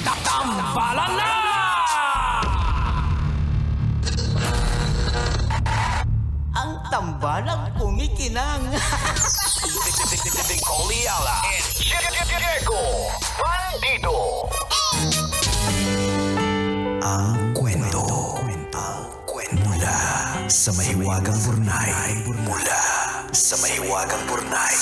Tambalan na! Ang tambalang kumikinang. Coliala and Diego Bandido. Ang kwento. Mula sa mahiwagang burnay. Mula sa mahiwagang burnay.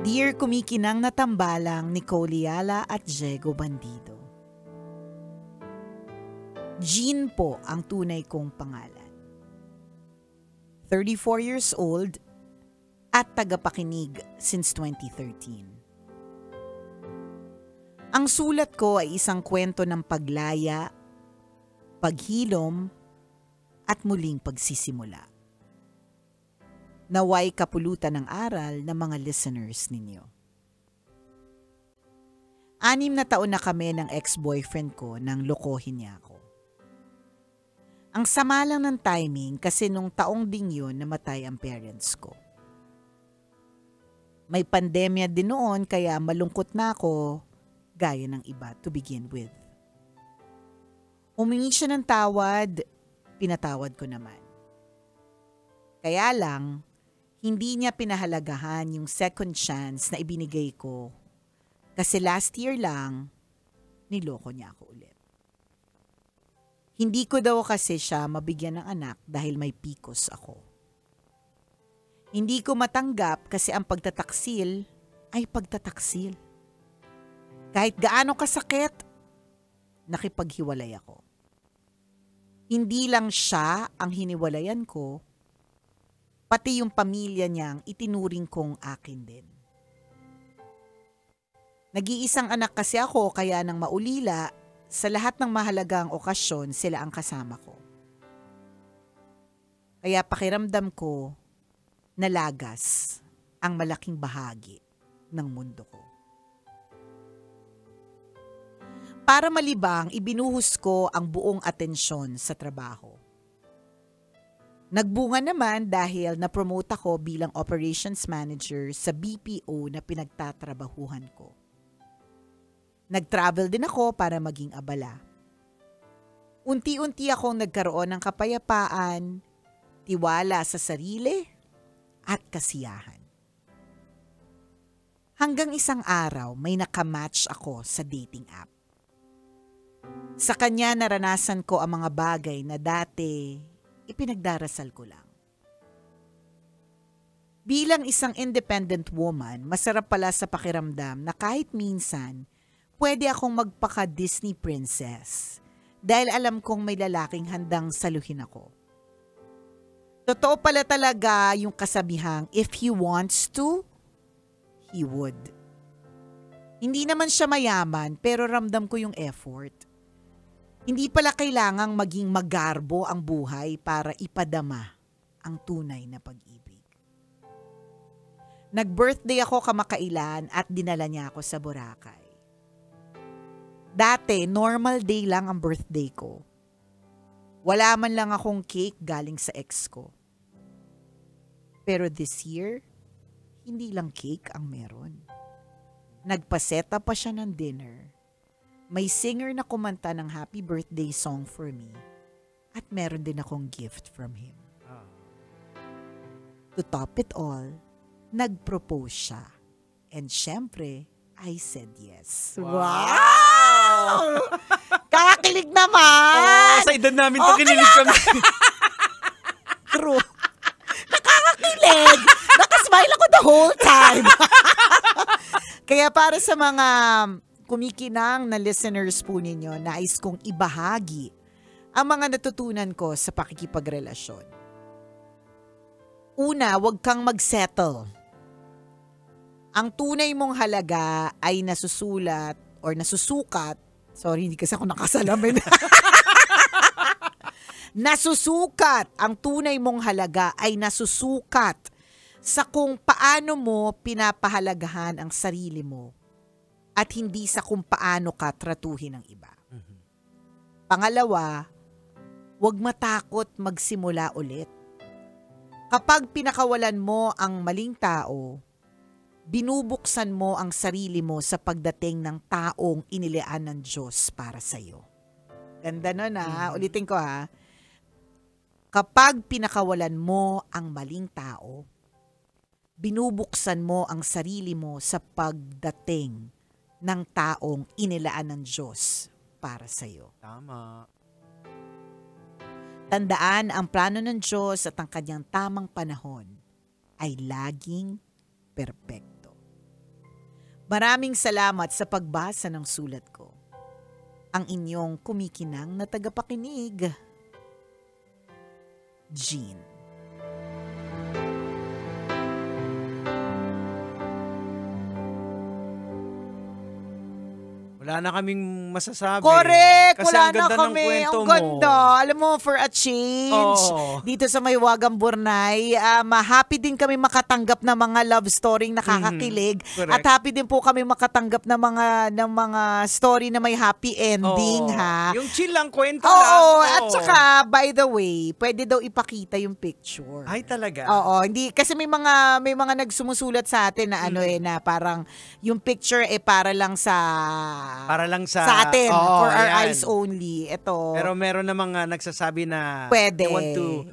Dear kumikinang na tambalang ni Coliala at Diego Bandido. Jean po ang tunay kong pangalan. 34 years old at tagapakinig since 2013. Ang sulat ko ay isang kwento ng paglaya, paghilom, at muling pagsisimula. Naway kapulutan ng aral ng mga listeners ninyo. 6 na taon na kami ng ex-boyfriend ko nang lokohin niya ako. Ang sama lang ng timing kasi nung taong ding yun namatay ang parents ko. May pandemya din noon kaya malungkot na ako gaya ng iba to begin with. Humingi siya ng tawad, pinatawad ko naman. Kaya lang, hindi niya pinahalagahan yung second chance na ibinigay ko kasi last year lang, niloko niya ako ulit. Hindi ko daw kasi siya mabigyan ng anak dahil may PCOS ako. Hindi ko matanggap kasi ang pagtataksil ay pagtataksil. Kahit gaano kasakit, nakipaghiwalay ako. Hindi lang siya ang hiniwalayan ko, pati yung pamilya niyang itinuring kong akin din. Nag-iisang anak kasi ako kaya nang maulila, sa lahat ng mahalagang okasyon sila ang kasama ko. Kaya pakiramdam ko, nalagas ang malaking bahagi ng mundo ko. Para malibang, ibinuhos ko ang buong atensyon sa trabaho. Nagbunga naman dahil na-promote ako bilang operations manager sa BPO na pinagtatrabahuhan ko. Nag-travel din ako para maging abala. Unti-unti akong nagkaroon ng kapayapaan, tiwala sa sarili, at kasiyahan. Hanggang isang araw may nakamatch ako sa dating app. Sa kanya naranasan ko ang mga bagay na dati ipinagdarasal ko lang. Bilang isang independent woman, masarap pala sa pakiramdam na kahit minsan, pwede akong magpaka-Disney princess dahil alam kong may lalaking handang saluhin ako. Totoo pala talaga yung kasabihang, if he wants to, he would. Hindi naman siya mayaman pero ramdam ko yung effort. Hindi pala kailangang maging magarbo ang buhay para ipadama ang tunay na pag-ibig. Nag-birthday ako kamakailan at dinala niya ako sa Boracay. Dati, normal day lang ang birthday ko. Wala man lang akong cake galing sa ex ko. Pero this year, hindi lang cake ang meron. Nagpaseta pa siya ng dinner. May singer na kumanta ng happy birthday song for me at meron din akong gift from him. To top it all, nag-propose siya. And syempre, I said yes. Wow! Kakakilig naman! Sa edad namin to kinilig kami. True. Nakakakilig! Nakasmile ako the whole time. Kaya para sa mga kumikinang na listeners po ninyo, nais kong ibahagi ang mga natutunan ko sa pakikipagrelasyon. Una, huwag kang mag-settle. Ang tunay mong halaga ay nasusulat or nasusukat, sorry, hindi kasi ako nakasalamin, Nasusukat, ang tunay mong halaga ay nasusukat sa kung paano mo pinapahalagahan ang sarili mo at hindi sa kung paano ka tratuhin ng iba. Pangalawa, huwag matakot magsimula ulit. Kapag pinakawalan mo ang maling tao, binubuksan mo ang sarili mo sa pagdating ng taong inilaan ng Diyos para sa iyo. Ganda nun ulitin ko Kapag pinakawalan mo ang maling tao, binubuksan mo ang sarili mo sa pagdating ng taong inilaan ng Diyos para sa iyo. Tama. Tandaan, ang plano ng Diyos at ang kanyang tamang panahon ay laging perpekto. Maraming salamat sa pagbasa ng sulat ko. Ang inyong kumikinang na tagapakinig, Jean. Wala na kaming masasabi. Correct! Kasi Wala ang ganda na kami. ng kwento Ang mo. ganda. Alam mo, for a change, dito sa Mahiwagang Burnay, happy din kami makatanggap ng mga love story nakakakilig. Correct. At happy din po kami makatanggap ng mga story na may happy ending, ha? Yung chill lang, kwento Oo, lang. at saka, by the way, pwede daw ipakita yung picture. Ay, talaga? Oo, hindi kasi may mga nagsumusulat sa atin na na parang yung picture para lang sa atin, for our eyes only. Ito. Pero meron na mga nagsasabi na pwede. they want to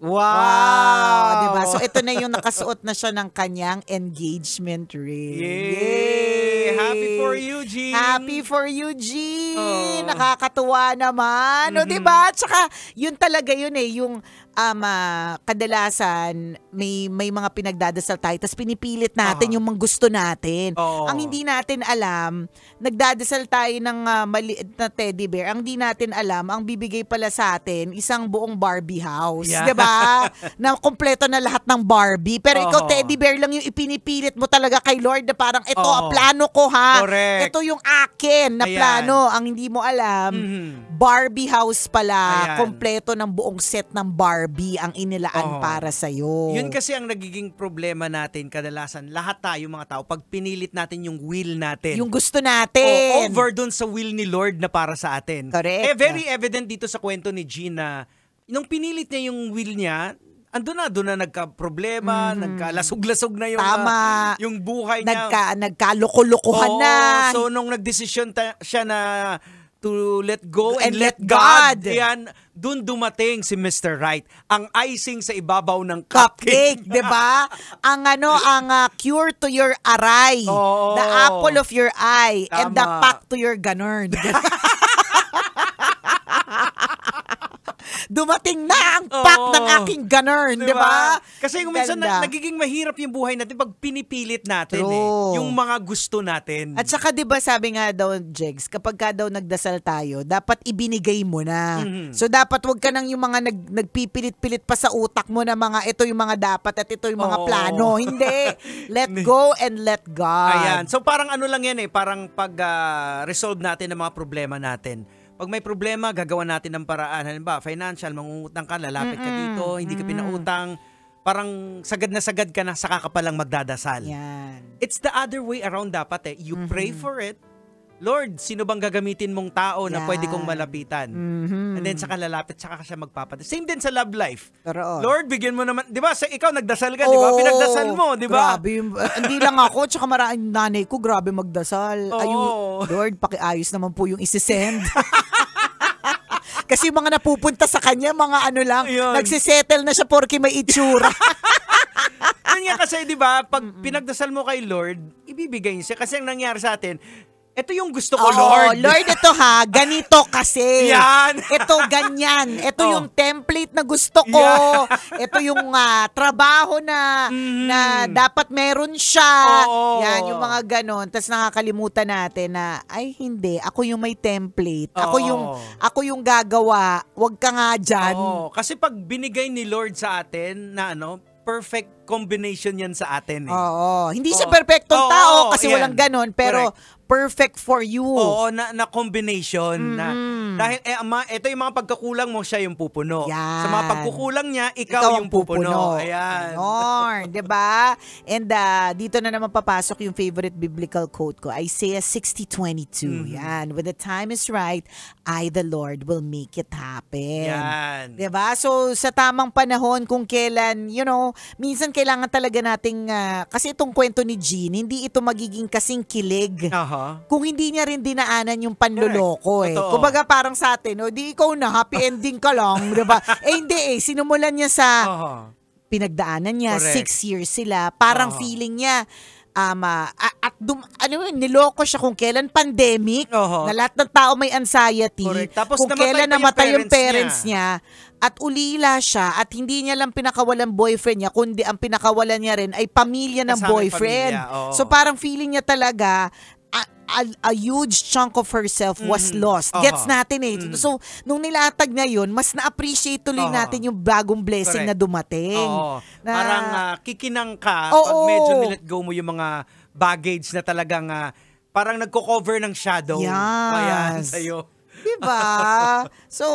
Wow! Diba? So ito na yung nakasuot na siya ng kanyang engagement ring. Yay! Happy for you, Jean! Happy for you, Jean! Nakakatuwa naman. O diba? Tsaka yun talaga yun yung kadalasan may mga pinagdadasal tayo tapos pinipilit natin yung mga gusto natin. Ang hindi natin alam, nagdadasal tayo ng maliit na teddy bear. Ang hindi natin alam, ang bibigay pala sa atin isang buong Barbie house. Yeah. Diba? Na kompleto na lahat ng Barbie. Pero ikaw, teddy bear lang yung ipinipilit mo talaga kay Lord na parang ito, plano ko ha. Correct. Ito yung akin na plano. Ang hindi mo alam, Barbie house pala. Kompleto ng buong set ng Barbie ang inilaan para sa'yo. Yun kasi ang nagiging problema natin kadalasan. Lahat tayo mga tao, pag pinilit natin yung will natin. Yung gusto natin. Over dun sa will ni Lord na para sa atin. Correct. Very evident dito sa kwento ni Jean na nung pinilit niya yung will niya, doon na nagka-problema, nagkalasog-lasog na yung, yung buhay niya. Nagkaloko-lokohan na. So nung nagdesisyon siya na to let go and let God. Yan, dun dumating si Mr. Right. Ang icing sa ibabaw ng cupcake. 'Di ba? ang cure to your aray. The apple of your eye. Tama. And the pack to your ganern. Dumating na ang pack ng aking ganern, di ba? Kasi kung minsan nagiging mahirap yung buhay natin pag pinipilit natin yung mga gusto natin. At saka di ba sabi nga daw, Jegs, kapag ka daw nagdasal tayo, dapat ibinigay mo na. So dapat wag ka nang yung mga nagpipilit-pilit pa sa utak mo na mga ito yung mga dapat at ito yung mga plano. Hindi. Let go and let God. Ayan. So parang ano lang yan parang pag-resolve natin ng mga problema natin. Pag may problema, gagawa natin ng paraan. Halimbawa, financial, mangungutang ka, lalapit ka dito, hindi ka pinautang, parang sagad ka na, saka ka palang magdadasal. Yan. It's the other way around dapat You pray for it. Lord, sino bang gagamitin mong tao na pwede kong malapitan? And then saka lalapit, saka ka siya magpapadasal. Same din sa love life. Pero, Lord, bigyan mo naman, di ba? Ikaw nagdasal ka, di ba? Pinagdasal mo, di ba? Grabe. Hindi lang ako, tsaka maraming nanay ko, grabe magdasal. Lord, pakiayos naman po yung isisend. Kasi yung mga napupunta sa kanya, mga ano lang, nagsisettle na siya porke may itsura. Yun nga kasi, di ba? Pag pinagdasal mo kay Lord, ibibigay niya siya. Kasi ang nangyari sa atin, ito yung gusto ko, Lord. Lord, ito ha, ganito kasi. Yan. Ito ganyan. Ito yung template na gusto ko. Ito yung trabaho na dapat meron siya. Yan, yung mga ganon. Tapos nakakalimutan natin na, ay hindi, ako yung may template. Ako yung gagawa. Huwag ka nga dyan. Kasi pag binigay ni Lord sa atin na perfect combination yan sa atin. Hindi siya perfectong tao kasi walang ganon. Pero perfect for you. Na combination na Dahil ito yung mga pagkakulang mo, siya yung pupuno. Yan. Sa mga pagkukulang niya, ikaw yung pupuno. Ayan. Ganon, 'di ba? And dito na naman papasok yung favorite biblical quote ko, Isaiah 60:22. Yan, when the time is right, I the Lord will make it happen. Yan. 'Di ba? So sa tamang panahon kung kailan, minsan kailangan talaga nating kasi itong kwento ni Jean, hindi ito magiging kasing kilig. Aha. Kung hindi niya rin dinaanan yung panloloko eh. Totoo. Kumbaga parang sa atin, di ikaw na, happy ending ka lang, 'di ba? Hindi sinimulan niya sa Aha. pinagdaanan niya, Correct. 6 years sila. Parang feeling niya, niloko siya kung kailan pandemic, Oho. na lahat ng tao may anxiety, Correct. Tapos kung namatay kailan pa yung namatay yung parents parents niya, at ulila siya, at hindi niya lang pinakawalan boyfriend niya, kundi ang pinakawalan niya rin ay pamilya ng Kasamang boyfriend. pamilya, oo. So parang feeling niya talaga, a huge chunk of herself was lost. Gets natin eh. So, nung nilatag na yun, mas na-appreciate tuloy natin yung bagong blessing Correct. na dumating. Oo. Na- Parang kikinang ka Oo. pag medyo nilet go mo yung mga baggage na talagang parang nagko-cover ng shadow. Yes. Ayan, sa'yo. Diba? So,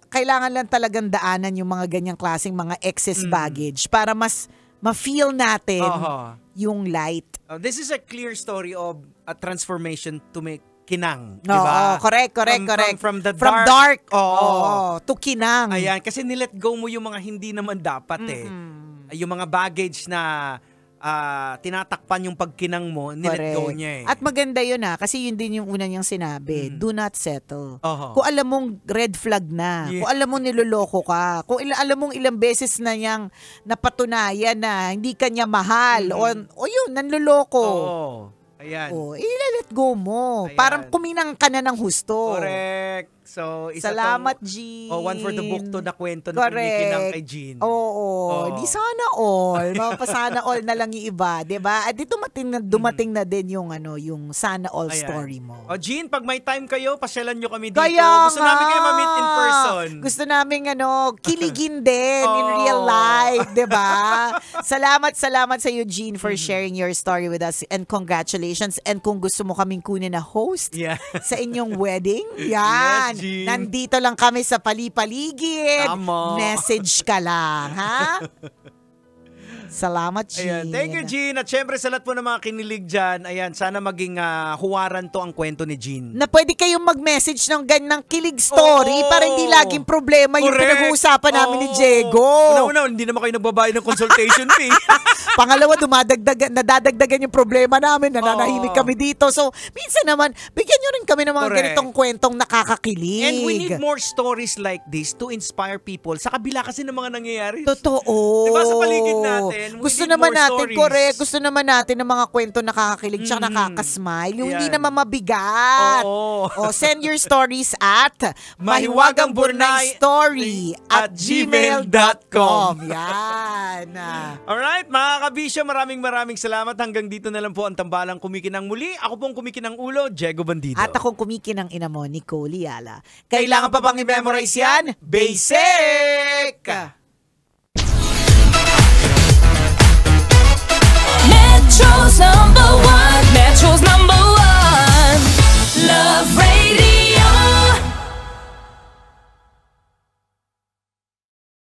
kailangan lang talagang daanan yung mga ganyang klaseng mga excess baggage para mas ma-feel natin Oho. yung light. This is a clear story of a transformation to make kinang, di Oo, ba? correct. From the From dark. dark. Oo. To kinang. Ayan, kasi nilet go mo yung mga hindi naman dapat Yung mga baggage na tinatakpan yung pagkinang mo, nilet go niya eh. At maganda yun kasi yun din yung una niyang sinabi, do not settle. Oho. Kung alam mong red flag na, Yeah. kung alam mong niloloko ka, kung alam mong ilang beses na niyang napatunayan na hindi ka niya mahal, o yun, nanloloko. Oo. Ayan. Let go mo. Ayan. Parang kuminang ka na ng husto. Correct. So, isa Salamat, tong, Jean. one for the book to na kwento na Correct. kumikinang kay Jean. Oo. Di sana all. Sana all na lang yung iba. Diba? At di dumating na din yung, yung sana all Ayan. story mo. O Jean, pag may time kayo, pasyalan nyo kami dito. Kaya Gusto namin kayo ma-meet in person. Gusto namin kiligin din in Oh. real life, 'di ba? Salamat sa you, Jean, for sharing your story with us, and congratulations. And kung gusto mo kaming kunin na host Yeah. sa inyong wedding, yan. Yes, Jean. Nandito lang kami sa palipaligid. Tama. Message ka lang, ha? Salamat, Jean. Ayan. Thank you, Jean. At syempre sa lahat po ng mga kinilig dyan, ayan, sana maging huwaran to ang kwento ni Jean. Na pwede kayong mag-message ng ganyang kilig story Oo. para hindi laging problema yung Correct. pinag-uusapan namin ni Oo. Diego. Una-una, hindi naman kayo nagbabayad ng consultation fee. Pangalawa, nadadagdagan yung problema namin, nananahimik Oo. kami dito. So, minsan naman, bigyan nyo rin kami ng mga Correct. ganitong kwentong nakakakilig. And we need more stories like this to inspire people sa kabila kasi ng mga nangyayari. Totoo. Diba, sa paligid natin, we Gusto need naman more natin, stories. correct. Gusto naman natin ng mga kwento nakakakilig tsaka nakakasmile. Yung hindi Ayan. naman mabigat. Oo. O, send your stories at mahiwagangburnaystory@gmail.com. Yan. Alright, mga kabisyo, maraming salamat. Hanggang dito na lang po ang tambalang kumikinang muli. Ako pong kumikinang ulo, Diego Bandido. At akong kumikinang ina mo, Nicole Yala. Kailangan pa bang i-memorize yan? Basic!